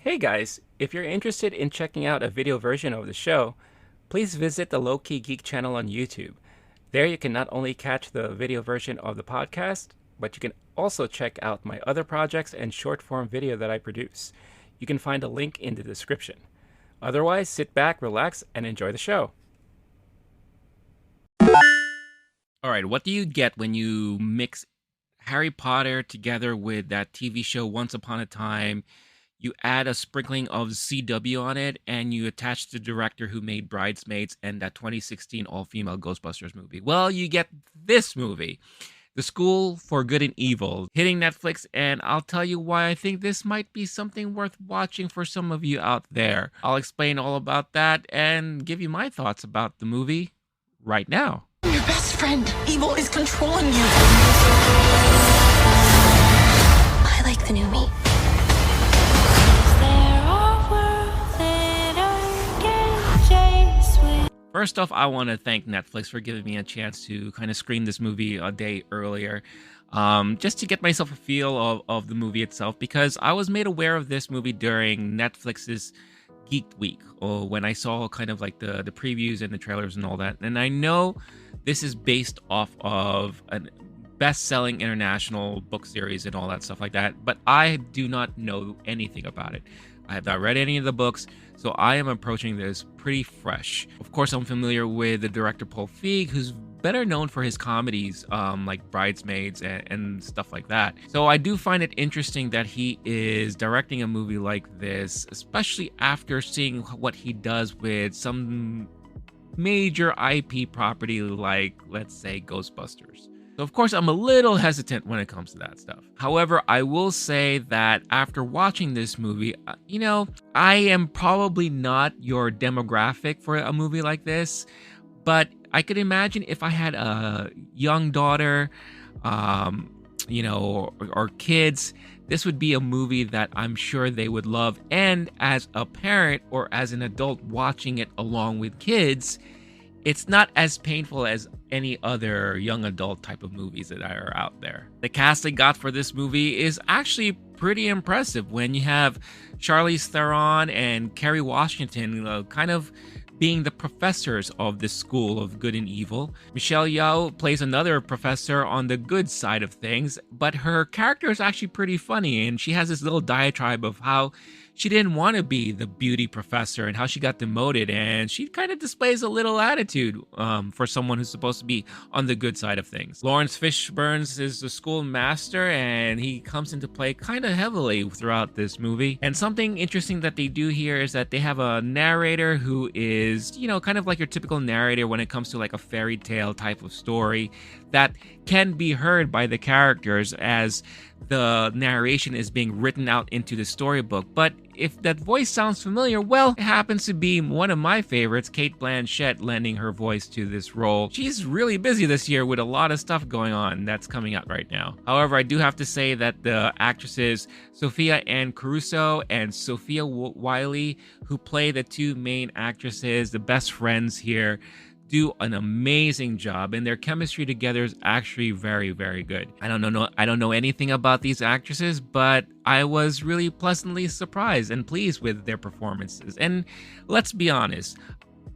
Hey guys, if you're interested in checking out a video version of the show, please visit the LOWKEY Geek channel on YouTube. There you can not only catch the video version of the podcast, but you can also check out my other projects and short form video that I produce. You can find a link in the description. Otherwise, sit back, relax, and enjoy the show. Alright, what do you get when you mix Harry Potter together with that TV show Once Upon a Time? You add a sprinkling of CW on it, and you attach the director who made Bridesmaids and that 2016 all-female Ghostbusters movie. Well, you get this movie, The School for Good and Evil, hitting Netflix, and I'll tell you why I think this might be something worth watching for some of you out there. I'll explain all about that and give you my thoughts about the movie right now. I'm your best friend. Evil is controlling you. I like the new me. First off, I want to thank Netflix for giving me a chance to kind of screen this movie a day earlier, just to get myself a feel of the movie itself, because I was made aware of this movie during Netflix's Geek Week, or when I saw kind of like the previews and the trailers and all that. And I know this is based off of a best-selling international book series and all that stuff like that, but I do not know anything about it. I have not read any of the books, so I am approaching this pretty fresh. Of course, I'm familiar with the director Paul Feig, who's better known for his comedies like Bridesmaids and stuff like that. So I do find it interesting that he is directing a movie like this, especially after seeing what he does with some major IP property like, let's say, Ghostbusters. So of course, I'm a little hesitant when it comes to that stuff. However, I will say that after watching this movie, I am probably not your demographic for a movie like this, but I could imagine if I had a young daughter, or kids, this would be a movie that I'm sure they would love. And as a parent or as an adult watching it along with kids, it's not as painful as any other young adult type of movies that are out there. The cast they got for this movie is actually pretty impressive when you have Charlize Theron and Kerry Washington kind of being the professors of this school of good and evil. Michelle Yeoh plays another professor on the good side of things, but her character is actually pretty funny, and she has this little diatribe of how she didn't want to be the beauty professor and how she got demoted, and she kind of displays a little attitude for someone who's supposed to be on the good side of things. Laurence Fishburne is the school master, and he comes into play kind of heavily throughout this movie. And something interesting that they do here is that they have a narrator who is, kind of like your typical narrator when it comes to like a fairy tale type of story that can be heard by the characters as the narration is being written out into the storybook. But if that voice sounds familiar, well, it happens to be one of my favorites, Cate Blanchette, lending her voice to this role. She's really busy this year with a lot of stuff going on that's coming out right now. However, I do have to say that the actresses Sophia and Caruso and Sophia Wylie, who play the two main actresses, the best friends here, do an amazing job, and their chemistry together is actually very, very good. I don't know anything about these actresses, but I was really pleasantly surprised and pleased with their performances. And let's be honest,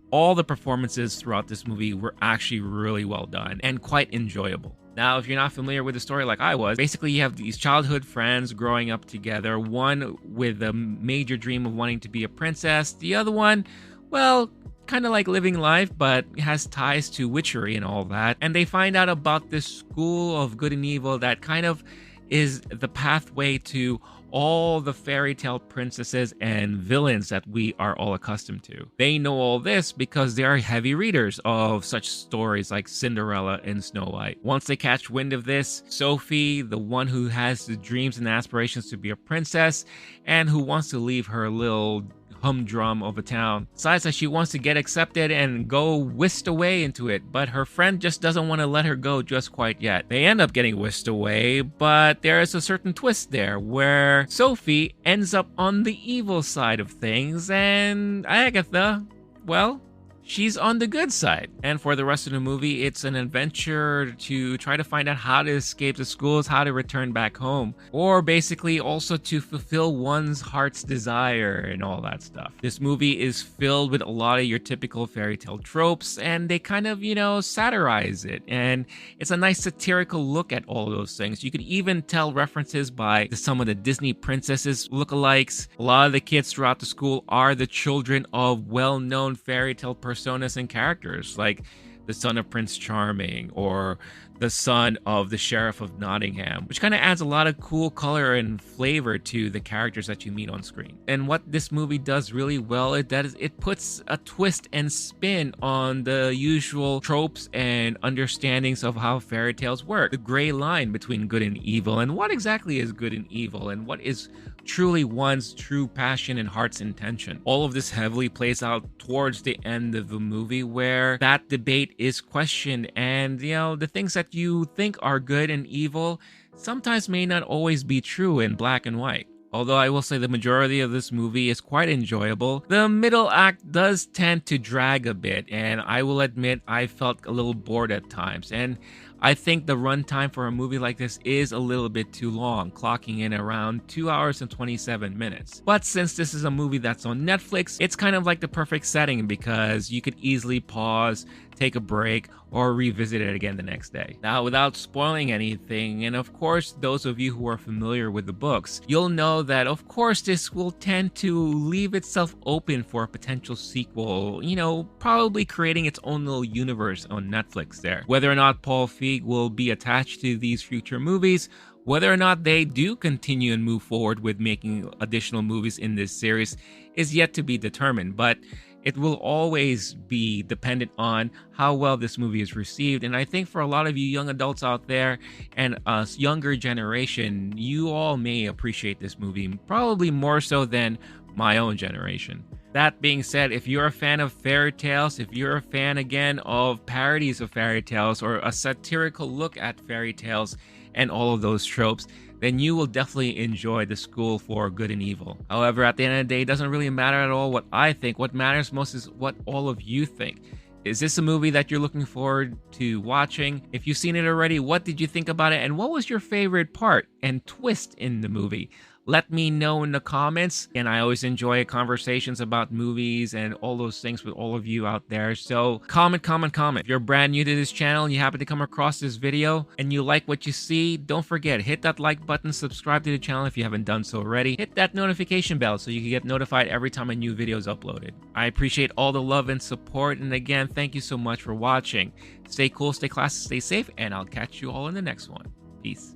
all the performances throughout this movie were actually really well done and quite enjoyable. Now, if you're not familiar with the story like I was, basically you have these childhood friends growing up together, one with a major dream of wanting to be a princess, the other one, well, kind of like living life, but has ties to witchery and all that. And they find out about this school of good and evil that kind of is the pathway to all the fairy tale princesses and villains that we are all accustomed to. They know all this because they are heavy readers of such stories like Cinderella and Snow White. Once they catch wind of this, Sophie, the one who has the dreams and aspirations to be a princess and who wants to leave her little humdrum of a town, decides that she wants to get accepted and go whisked away into it, but her friend just doesn't want to let her go just quite yet. They end up getting whisked away, but there is a certain twist there where Sophie ends up on the evil side of things, and Agatha, well, she's on the good side. And for the rest of the movie, it's an adventure to try to find out how to escape the schools, how to return back home, or basically also to fulfill one's heart's desire and all that stuff. This movie is filled with a lot of your typical fairy tale tropes, and they kind of, satirize it. And it's a nice satirical look at all those things. You could even tell references by some of the Disney princesses lookalikes. A lot of the kids throughout the school are the children of well-known fairy tale personas and characters, like the son of Prince Charming or the son of the Sheriff of Nottingham, which kind of adds a lot of cool color and flavor to the characters that you meet on screen. And what this movie does really well, it puts a twist and spin on the usual tropes and understandings of how fairy tales work. The gray line between good and evil, and what exactly is good and evil, and what is truly one's true passion and heart's intention. All of this heavily plays out towards the end of the movie, where that debate is questioned, and the things that you think are good and evil sometimes may not always be true in black and white. Although I will say the majority of this movie is quite enjoyable, the middle act does tend to drag a bit, and I will admit I felt a little bored at times. And I think the runtime for a movie like this is a little bit too long, clocking in around 2 hours and 27 minutes. But since this is a movie that's on Netflix, it's kind of like the perfect setting because you could easily pause, take a break, or revisit it again the next day. Now, without spoiling anything, and of course, those of you who are familiar with the books, you'll know that of course this will tend to leave itself open for a potential sequel, probably creating its own little universe on Netflix there. Whether or not Paul Feig will be attached to these future movies, whether or not they do continue and move forward with making additional movies in this series is yet to be determined, but it will always be dependent on how well this movie is received. And I think for a lot of you young adults out there and us younger generation, you all may appreciate this movie probably more so than my own generation. That being said, if you're a fan of fairy tales, if you're a fan again of parodies of fairy tales or a satirical look at fairy tales and all of those tropes, then you will definitely enjoy The School for Good and Evil. However, at the end of the day, it doesn't really matter at all what I think. What matters most is what all of you think. Is this a movie that you're looking forward to watching? If you've seen it already, what did you think about it? And what was your favorite part and twist in the movie? Let me know in the comments. And I always enjoy conversations about movies and all those things with all of you out there. So comment. If you're brand new to this channel and you happen to come across this video and you like what you see, don't forget, hit that like button, subscribe to the channel if you haven't done so already. Hit that notification bell so you can get notified every time a new video is uploaded. I appreciate all the love and support. And again, thank you so much for watching. Stay cool, stay classy, stay safe, and I'll catch you all in the next one. Peace.